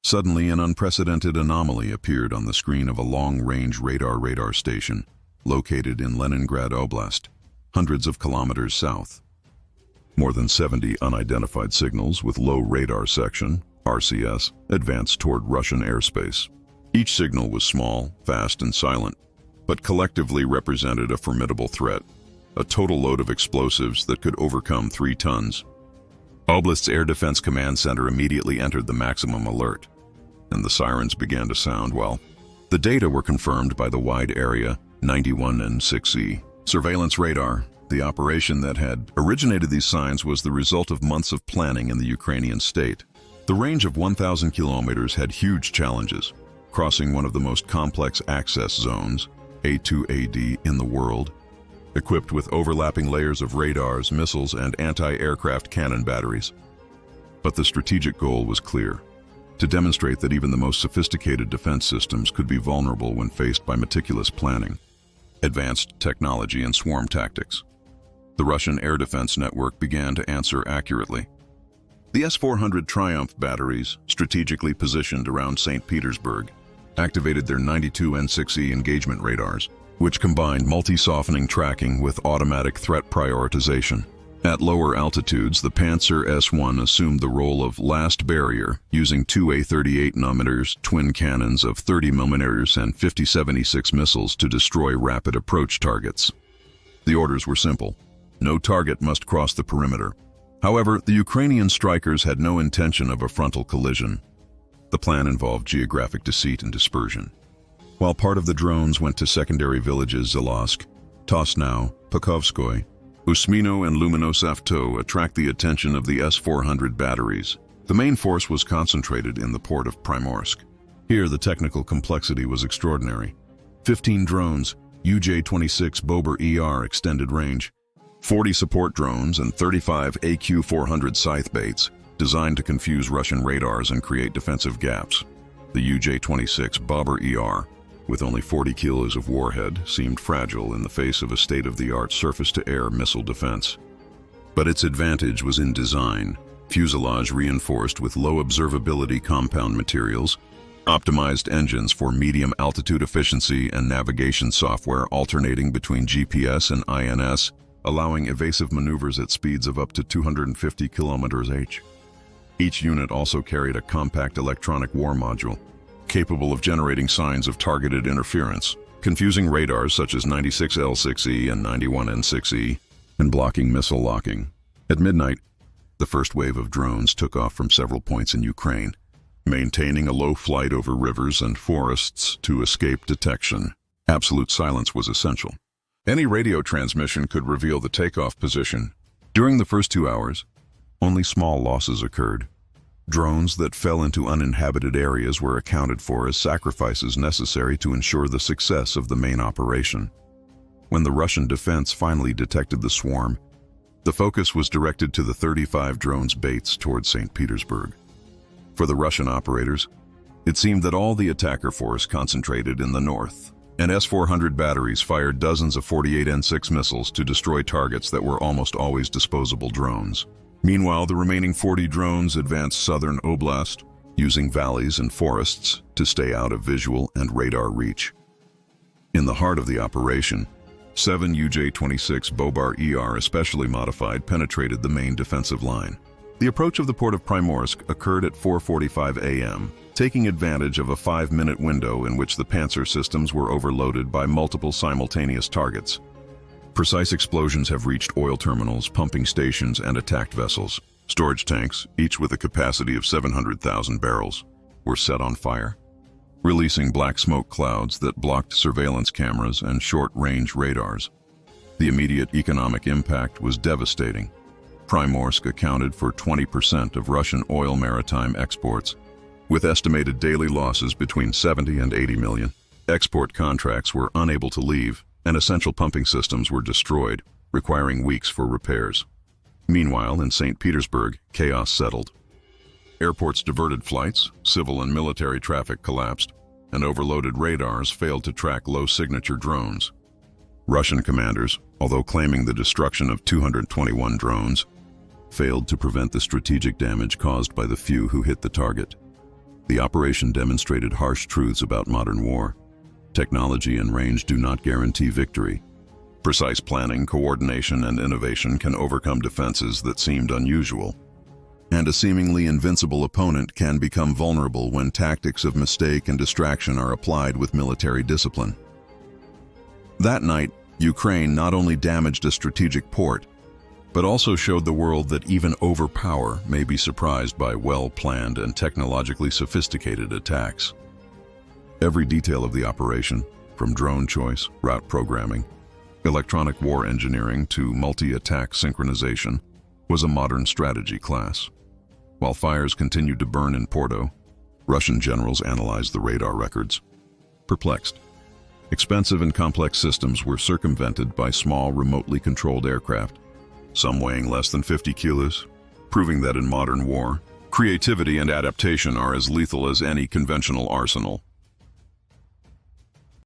Suddenly, an unprecedented anomaly appeared on the screen of a long-range radar station located in Leningrad Oblast, hundreds of kilometers south. More than 70 unidentified signals with low radar section, RCS, advanced toward Russian airspace. Each signal was small, fast, and silent, but collectively represented a formidable threat, a total load of explosives that could overcome 3 tons. Oblast's Air Defense Command Center immediately entered the maximum alert, and the sirens began to sound. Well, the data were confirmed by the Wide Area 91 and 6E surveillance radar. The operation that had originated these signs was the result of months of planning in the Ukrainian state. The range of 1,000 kilometers had huge challenges, crossing one of the most complex access zones, A2AD, in the world, equipped with overlapping layers of radars, missiles, and anti-aircraft cannon batteries. But the strategic goal was clear: to demonstrate that even the most sophisticated defense systems could be vulnerable when faced by meticulous planning, advanced technology, and swarm tactics. The Russian air defense network began to answer accurately. The S-400 Triumph batteries, strategically positioned around St. Petersburg, activated their 92 N6E engagement radars, which combined multi-softening tracking with automatic threat prioritization. At lower altitudes, the Panzer S-1 assumed the role of last barrier, using 2 A-38mm twin cannons of 30mm and 50-76 missiles to destroy rapid approach targets. The orders were simple: no target must cross the perimeter. However, the Ukrainian strikers had no intention of a frontal collision. The plan involved geographic deceit and dispersion. While part of the drones went to secondary villages Zalosk, Tosnau, Pokrovskoy, Usmino, and Luminosavto attract the attention of the S-400 batteries. The main force was concentrated in the port of Primorsk. Here, the technical complexity was extraordinary. 15 drones, UJ-26 Bober-ER extended range, 40 support drones, and 35 AQ-400 scythe baits, designed to confuse Russian radars and create defensive gaps. The UJ-26 Bober-ER, with only 40 kilos of warhead, seemed fragile in the face of a state-of-the-art surface-to-air missile defense. But its advantage was in design: fuselage reinforced with low observability compound materials, optimized engines for medium altitude efficiency, and navigation software alternating between GPS and INS, allowing evasive maneuvers at speeds of up to 250 km/h. Each unit also carried a compact electronic war module, capable of generating signs of targeted interference, confusing radars such as 96L6E and 91N6E, and blocking missile locking. At midnight, the first wave of drones took off from several points in Ukraine, maintaining a low flight over rivers and forests to escape detection. Absolute silence was essential. Any radio transmission could reveal the takeoff position. During the first 2 hours, only small losses occurred. Drones that fell into uninhabited areas were accounted for as sacrifices necessary to ensure the success of the main operation. When the Russian defense finally detected the swarm, the focus was directed to the 35 drones baits towards St. Petersburg. For the Russian operators, it seemed that all the attacker force concentrated in the north, and S-400 batteries fired dozens of 48 N6 missiles to destroy targets that were almost always disposable drones. Meanwhile, the remaining 40 drones advanced southern Oblast, using valleys and forests to stay out of visual and radar reach. In the heart of the operation, 7 UJ-26 Bober-ER, especially modified, penetrated the main defensive line. The approach of the port of Primorsk occurred at 4:45 a.m., taking advantage of a 5-minute window in which the Panzer systems were overloaded by multiple simultaneous targets. Precise explosions have reached oil terminals, pumping stations, and attacked vessels. Storage tanks, each with a capacity of 700,000 barrels, were set on fire, releasing black smoke clouds that blocked surveillance cameras and short-range radars. The immediate economic impact was devastating. Primorsk accounted for 20% of Russian oil maritime exports, with estimated daily losses between 70 and 80 million. Export contracts were unable to leave, and essential pumping systems were destroyed, requiring weeks for repairs. Meanwhile, in St. Petersburg, chaos settled. Airports diverted flights, civil and military traffic collapsed, and overloaded radars failed to track low-signature drones. Russian commanders, although claiming the destruction of 221 drones, failed to prevent the strategic damage caused by the few who hit the target. The operation demonstrated harsh truths about modern war. Technology and range do not guarantee victory. Precise planning, coordination, and innovation can overcome defenses that seemed unusual. And a seemingly invincible opponent can become vulnerable when tactics of mistake and distraction are applied with military discipline. That night, Ukraine not only damaged a strategic port, but also showed the world that even overpower may be surprised by well-planned and technologically sophisticated attacks. Every detail of the operation, from drone choice, route programming, electronic war engineering to multi-attack synchronization, was a modern strategy class. While fires continued to burn in Porto, Russian generals analyzed the radar records. Perplexed, expensive and complex systems were circumvented by small, remotely controlled aircraft, some weighing less than 50 kilos, proving that in modern war, creativity and adaptation are as lethal as any conventional arsenal.